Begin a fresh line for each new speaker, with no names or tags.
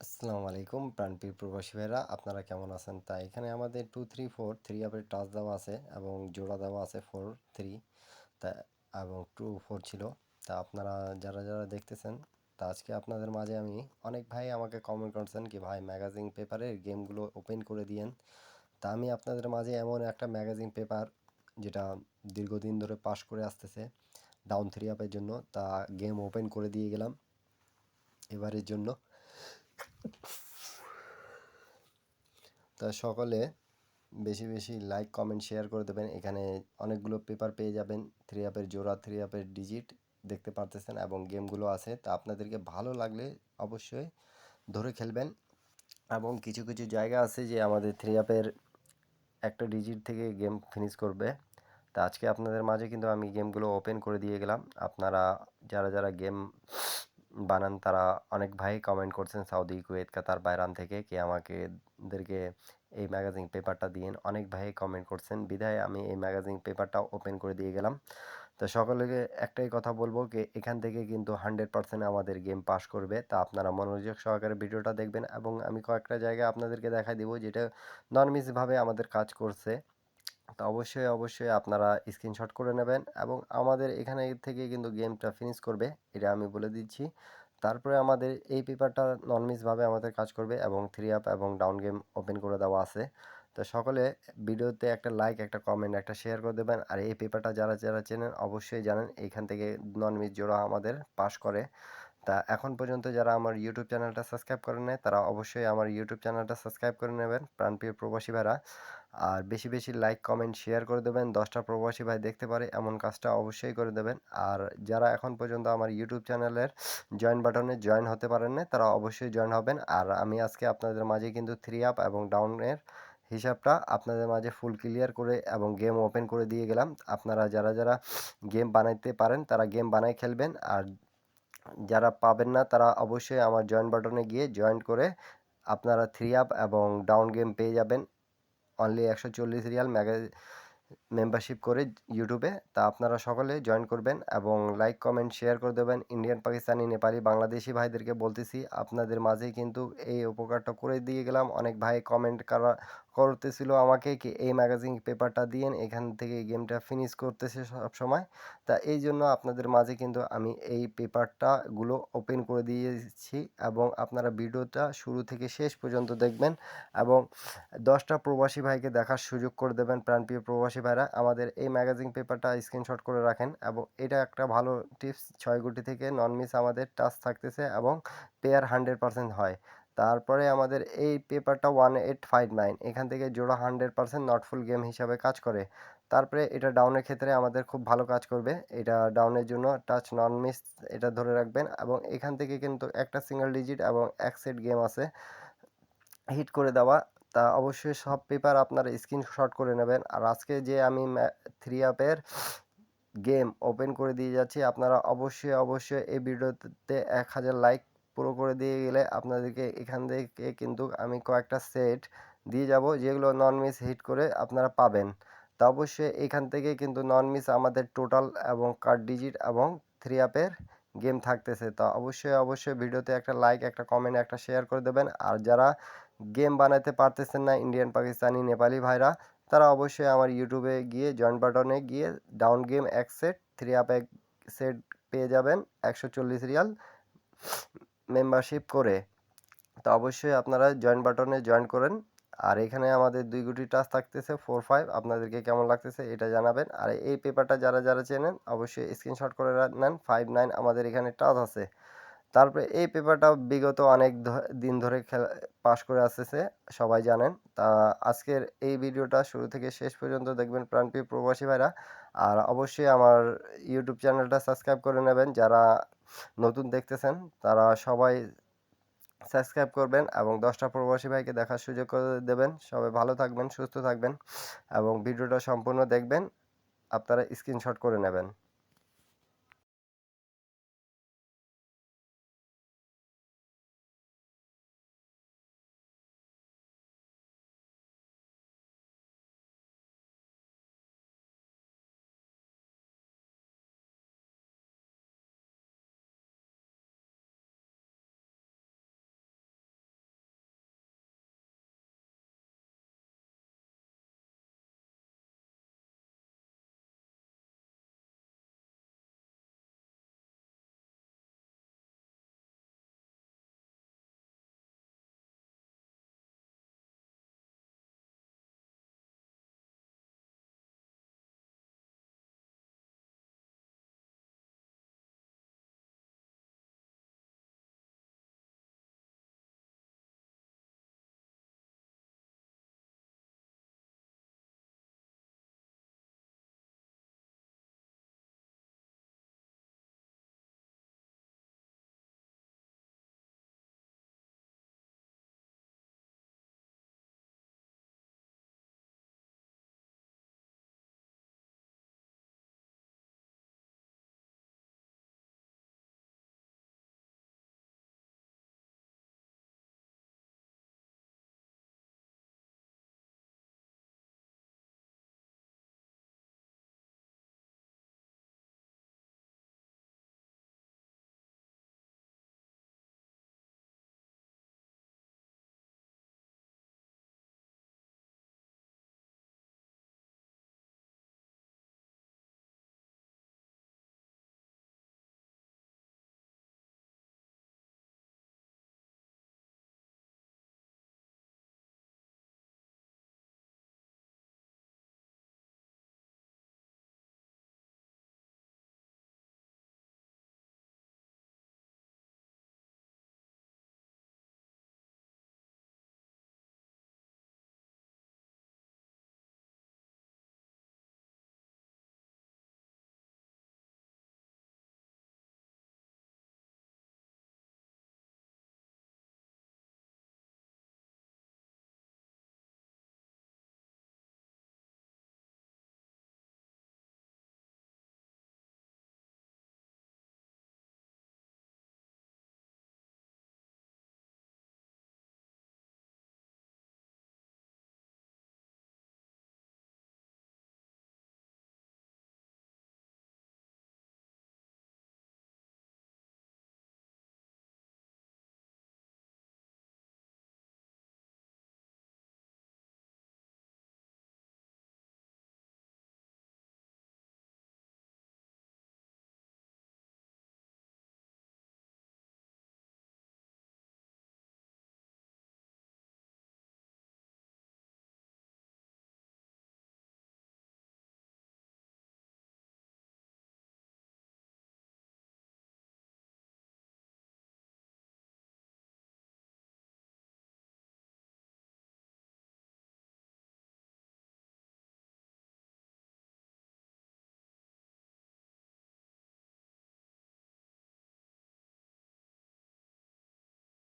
আসসালামু আলাইকুম প্রাণপ্রিয় প্রবাসী ভাইরা, আপনারা কেমন আছেন? তাই এখানে আমাদের 2 3 4 থ্রি আপের টাচ দেওয়া আছে এবং জোড়া দেওয়া আছে 4 3, তা এবং 2 4 ছিল। তা আপনারা যারা যারা দেখতেছেন, তা আজকে আপনাদের মাঝে আমি অনেক ভাই আমাকে কমেন্ট করছেন কি ভাই ম্যাগাজিন পেপারের গেমগুলো ওপেন করে দিয়েন। তা আমি আপনাদের মাঝে এমন একটা ম্যাগাজিন পেপার যেটা দীর্ঘদিন ধরে পাস করে আসতেছে ডাউন থ্রি আপের জন্য, তা গেম ওপেন করে দিয়ে গেলাম এবারের জন্য। তা সকলে বেশি বেশি লাইক কমেন্ট শেয়ার করে দেবেন। এখানে অনেকগুলো পেপার পেয়ে যাবেন, থ্রি আপের জোড়া, থ্রি আপের ডিজিট দেখতে পারতেছেন এবং গেমগুলো আছে। তা আপনাদেরকে ভালো লাগলে অবশ্যই ধরে খেলবেন। এবং কিছু কিছু জায়গা আছে যে আমাদের থ্রি আপের একটা ডিজিট থেকে গেম ফিনিশ করবে। তা আজকে আপনাদের মাঝে কিন্তু আমি গেমগুলো ওপেন করে দিয়ে গেলাম। আপনারা যারা যারা গেম বানান তারা অনেক ভাই কমেন্ট করছেন সৌদি, কুয়েত, কাতার, বাইরান থেকে কি আমাদেরকে এই ম্যাগাজিন পেপারটা দিয়েন। অনেক ভাই কমেন্ট করছেন বিধায় আমি এই ম্যাগাজিন পেপারটা ওপেন করে দিয়ে গেলাম। তো সকলকে একটাই কথা বলবো কি এখান থেকে কিন্তু 100% আমাদের গেম পাস করবে। তা আপনারা মনোযোগ সহকারে ভিডিওটা দেখবেন এবং আমি কয়েকটা জায়গায় আপনাদেরকে দেখাই দিব যেটা নন মিসভাবে আমাদের কাজ করছে। তো অবশ্যই অবশ্যই আপনারা স্ক্রিনশট করে নেবেন এবং আমাদের এখানে থেকে কিন্তু গেমটা ফিনিশ করবে, এটা আমি বলে দিচ্ছি। তারপরে আমাদের এই পেপারটা নন মিসভাবে আমাদের কাজ করবে এবং থ্রি আপ এবং ডাউন গেম ওপেন করে দেওয়া আছে। তো সকলে ভিডিওতে একটা লাইক, একটা কমেন্ট, একটা শেয়ার করে দেবেন। আর এই পেপারটা যারা যারা চেনেন অবশ্যই জানেন এইখান থেকে নন মিস জোড়া আমাদের পাস করে। তা এখন পর্যন্ত যারা আমার ইউটিউব চ্যানেলটা সাবস্ক্রাইব করেন নাই তারা অবশ্যই আমার ইউটিউব চ্যানেলটা সাবস্ক্রাইব করে নেবেন প্রাণপ্রিয় প্রবাসী ভাইরা। আর বেশি বেশি লাইক কমেন্ট শেয়ার করে দেবেন, 10টা প্রবাসী ভাই দেখতে পারে এমন কাজটা অবশ্যই করে দেবেন। আর যারা এখন পর্যন্ত আমার ইউটিউব চ্যানেলের জয়েন বাটনে জয়েন হতে পারেন না তারা অবশ্যই জয়েন হবেন। আর আমি আজকে আপনাদের মাঝে কিন্তু থ্রি আপ এবং ডাউনের হিসাবটা আপনাদের মাঝে ফুল ক্লিয়ার করে এবং গেম ওপেন করে দিয়ে গেলাম। আপনারা যারা যারা গেম বানাইতে পারেন তারা গেম বানাই খেলবেন, আর যারা পাবেন না তারা অবশ্যই আমার জয়েন বাটনে গিয়ে জয়েন করে আপনারা থ্রি আপ এবং ডাউন গেম পেয়ে যাবেন অনলি 140 রিয়াল মেম্বারশিপ করে ইউটিউবে। তা আপনারা সকলে জয়েন করবেন এবং লাইক কমেন্ট শেয়ার করে দেবেন। ইন্ডিয়ান, পাকিস্তানি, নেপালি, বাংলাদেশি ভাইদেরকে বলতেছি আপনাদের মাঝে কিন্তু এই উপকারটা করে দিয়ে গেলাম। অনেক ভাই কমেন্ট করতেছিল আমাকে কি এই ম্যাগাজিন পেপারটা দিয়েন, এখান থেকে গেমটা ফিনিশ করতেছে সব সময়। তা এই জন্য আপনাদের মাঝে কিন্তু আমি এই পেপারটা গুলো ওপেন করে দিয়েছি এবং আপনারা ভিডিওটা শুরু থেকে শেষ পর্যন্ত দেখবেন এবং 10টা প্রবাসী ভাইকে দেখার সুযোগ করে দেবেন। প্রাণপ্রিয় প্রবাসী ভাইরা আমাদের এই ম্যাগাজিন পেপারটা স্ক্রিনশট করে রাখেন এবং এটা একটা ভালো টিপস, 6 গুটি থেকে নন মিস আমাদের টাচ থাকতেছে এবং পেয়ার 100% হয়। তারপরে আমাদের এই পেপারটা 1859 এখান থেকে জোড়া 100% নট ফুল গেম হিসাবে কাজ করে। তারপরে এটা ডাউনের ক্ষেত্রে আমাদের খুব ভালো কাজ করবে। এটা ডাউনের জন্য টাচ নন মিস এটা ধরে রাখবেন এবং এখান থেকে কিন্তু একটা সিঙ্গেল ডিজিট এবং এক সেট গেম আছে হিট করে দেওয়া। তা অবশ্যই সব পেপার আপনারা স্ক্রিনশট করে নেবেন। আর আজকে যে আমি থ্রি আপের গেম ওপেন করে দিয়ে যাচ্ছি আপনারা অবশ্যই অবশ্যই এই ভিডিওতে 1000 লাইক পুরো করে দিয়ে গেলে আপনাদেরকে এখান থেকে কিন্তু আমি কয়েকটা সেট দিয়ে যাব যেগুলো নন মিস হিট করে আপনারা পাবেন। তা অবশ্যই এখান থেকে কিন্তু নন মিস আমাদের টোটাল এবং কার্ড ডিজিট এবং থ্রি আপের গেম থাকতেছে। তা অবশ্যই অবশ্যই ভিডিওতে একটা লাইক, একটা কমেন্ট, একটা শেয়ার করে দেবেন। আর যারা গেম বানাতে পারতেছেন না ইন্ডিয়ান, পাকিস্তানি, নেপালি ভাইরা তারা অবশ্যই আমার ইউটিউবে গিয়ে জয়েন বাটনে গিয়ে ডাউন গেম এক সেট, থ্রি আপ এক সেট পেয়ে যাবেন 140 রিয়াল মেম্বারশিপ করে। তো অবশ্যই আপনারা জয়েন বাটনে জয়েন করেন। আর এখানে আমাদের 2 গুটি টাচ থাকতেছে 4 5, আপনাদেরকে কেমন লাগতেছে এটা জানাবেন। আর এই পেপারটা যারা যারা চেনেন অবশ্যই স্ক্রিনশট করে নেন। 5 9 আমাদের এখানে টাচ আছে। তারপরে এই পেপারটা বিগত অনেক দিন ধরে পাস করে আসতেছে, সবাই জানেন। তা আজকের এই ভিডিওটা শুরু থেকে শেষ পর্যন্ত দেখবেন প্রাণপ্রিয় প্রবাসী ভাইরা। আর অবশ্যই আমার ইউটিউব চ্যানেলটা সাবস্ক্রাইব করে নেবেন। যারা নতুন দেখতেছেন তারা সবাই সাবস্ক্রাইব করবেন এবং 10টা প্রবাসী ভাইকে দেখার সুযোগ করে দেবেন। সবাই ভালো থাকবেন, সুস্থ থাকবেন এবং ভিডিওটা সম্পূর্ণ দেখবেন। আপনারা স্ক্রিনশট করে নেবেন।